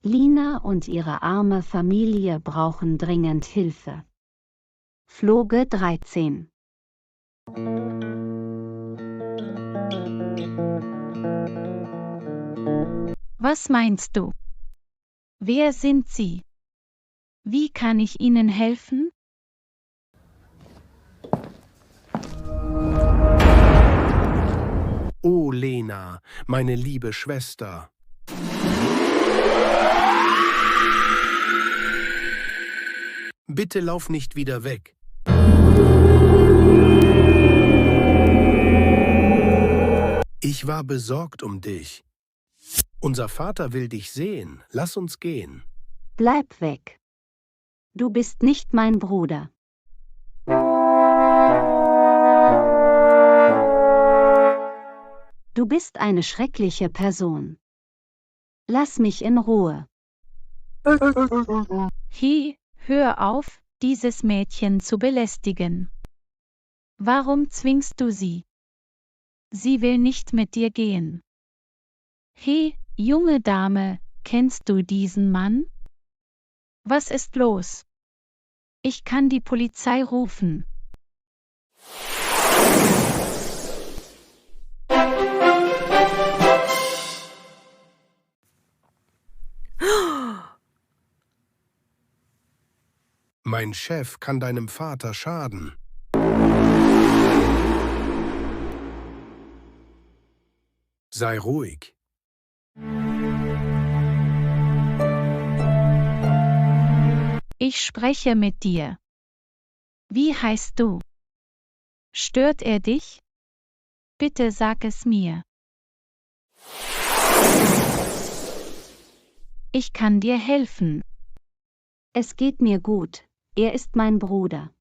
Lina und ihre arme Familie brauchen dringend Hilfe. Folge 13. Was meinst du? Wer sind Sie? Wie kann ich Ihnen helfen? Oh, Lena, meine liebe Schwester. Bitte lauf nicht wieder weg. Ich war besorgt um dich. Unser Vater will dich sehen. Lass uns gehen. Bleib weg. Du bist nicht mein Bruder. Du bist eine schreckliche Person. Lass mich in Ruhe. Hey, hör auf, dieses Mädchen zu belästigen. Warum zwingst du sie? Sie will nicht mit dir gehen. Hey, junge Dame, kennst du diesen Mann? Was ist los? Ich kann die Polizei rufen. Mein Chef kann deinem Vater schaden. Sei ruhig. Ich spreche mit dir. Wie heißt du? Stört er dich? Bitte sag es mir. Ich kann dir helfen. Es geht mir gut. Er ist mein Bruder.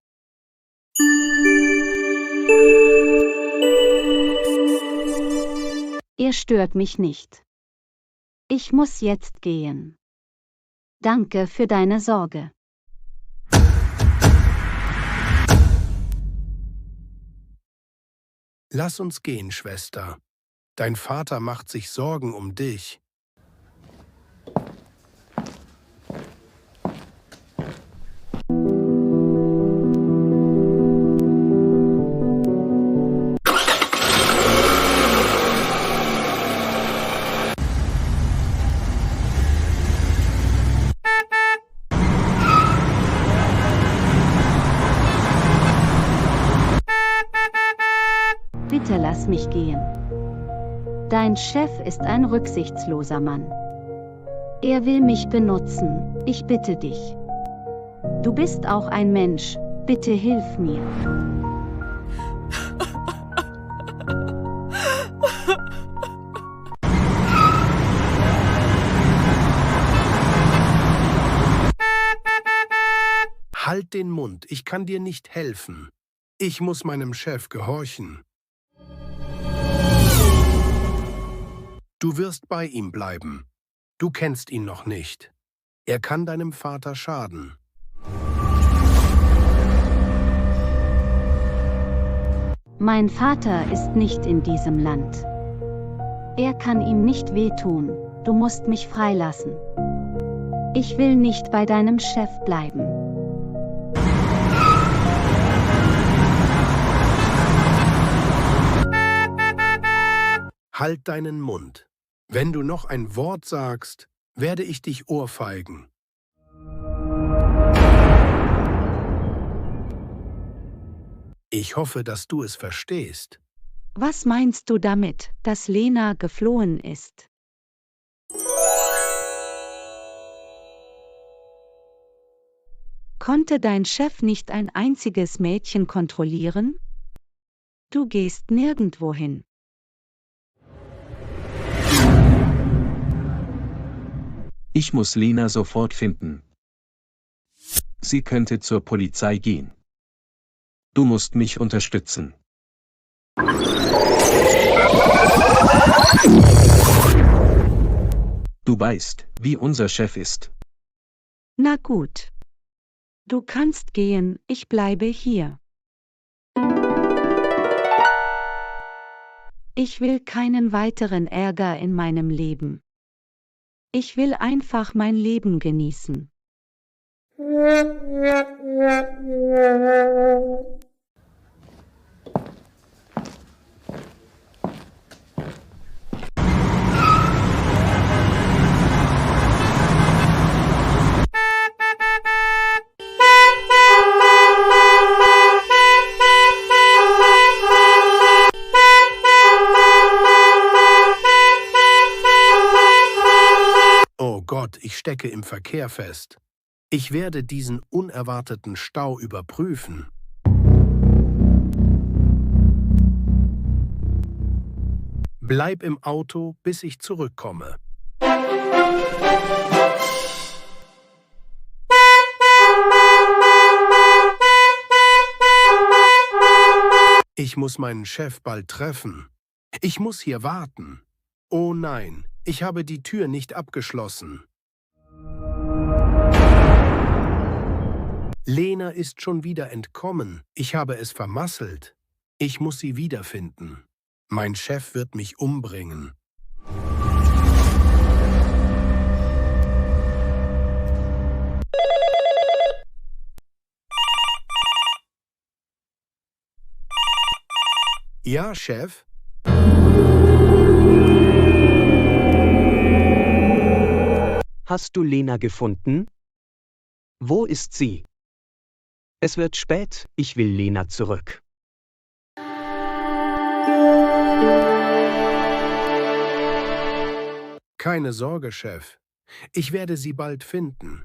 Er stört mich nicht. Ich muss jetzt gehen. Danke für deine Sorge. Lass uns gehen, Schwester. Dein Vater macht sich Sorgen um dich. Bitte lass mich gehen. Dein Chef ist ein rücksichtsloser Mann. Er will mich benutzen, ich bitte dich. Du bist auch ein Mensch, bitte hilf mir. Halt den Mund, ich kann dir nicht helfen. Ich muss meinem Chef gehorchen. Du wirst bei ihm bleiben. Du kennst ihn noch nicht. Er kann deinem Vater schaden. Mein Vater ist nicht in diesem Land. Er kann ihm nicht wehtun, du musst mich freilassen. Ich will nicht bei deinem Chef bleiben. Halt deinen Mund. Wenn du noch ein Wort sagst, werde ich dich ohrfeigen. Ich hoffe, dass du es verstehst. Was meinst du damit, dass Lena geflohen ist? Konnte dein Chef nicht ein einziges Mädchen kontrollieren? Du gehst nirgendwo hin. Ich muss Lena sofort finden. Sie könnte zur Polizei gehen. Du musst mich unterstützen. Du weißt, wie unser Chef ist. Na gut. Du kannst gehen, ich bleibe hier. Ich will keinen weiteren Ärger in meinem Leben. Ich will einfach mein Leben genießen. Oh Gott, ich stecke im Verkehr fest. Ich werde diesen unerwarteten Stau überprüfen. Bleib im Auto, bis ich zurückkomme. Ich muss meinen Chef bald treffen. Ich muss hier warten. Oh nein, ich habe die Tür nicht abgeschlossen. Lena ist schon wieder entkommen. Ich habe es vermasselt. Ich muss sie wiederfinden. Mein Chef wird mich umbringen. Ja, Chef? Hast du Lena gefunden? Wo ist sie? Es wird spät, ich will Lena zurück. Keine Sorge, Chef. Ich werde sie bald finden.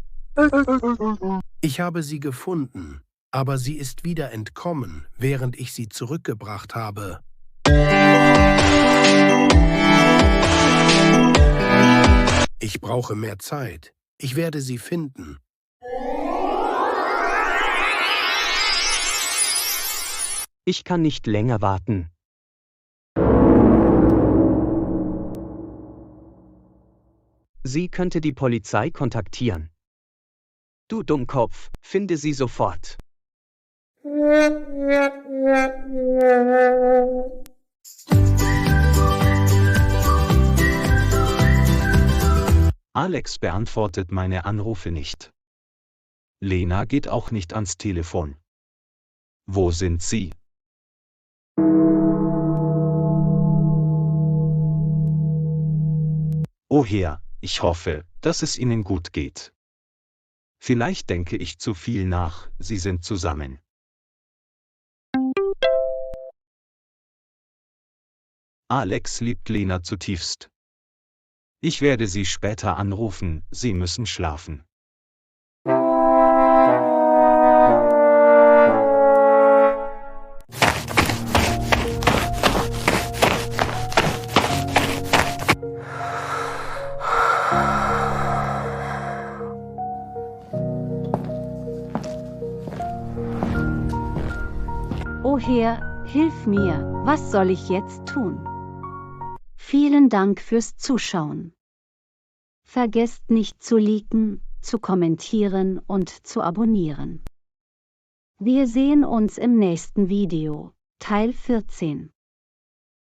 Ich habe sie gefunden, aber sie ist wieder entkommen, während ich sie zurückgebracht habe. Ich brauche mehr Zeit. Ich werde sie finden. Ich kann nicht länger warten. Sie könnte die Polizei kontaktieren. Du Dummkopf, finde sie sofort. Alex beantwortet meine Anrufe nicht. Lena geht auch nicht ans Telefon. Wo sind sie? Oh Herr, ich hoffe, dass es Ihnen gut geht. Vielleicht denke ich zu viel nach, Sie sind zusammen. Alex liebt Lena zutiefst. Ich werde Sie später anrufen, Sie müssen schlafen. O Herr, hilf mir, was soll ich jetzt tun? Vielen Dank fürs Zuschauen. Vergesst nicht zu liken, zu kommentieren und zu abonnieren. Wir sehen uns im nächsten Video, Teil 14.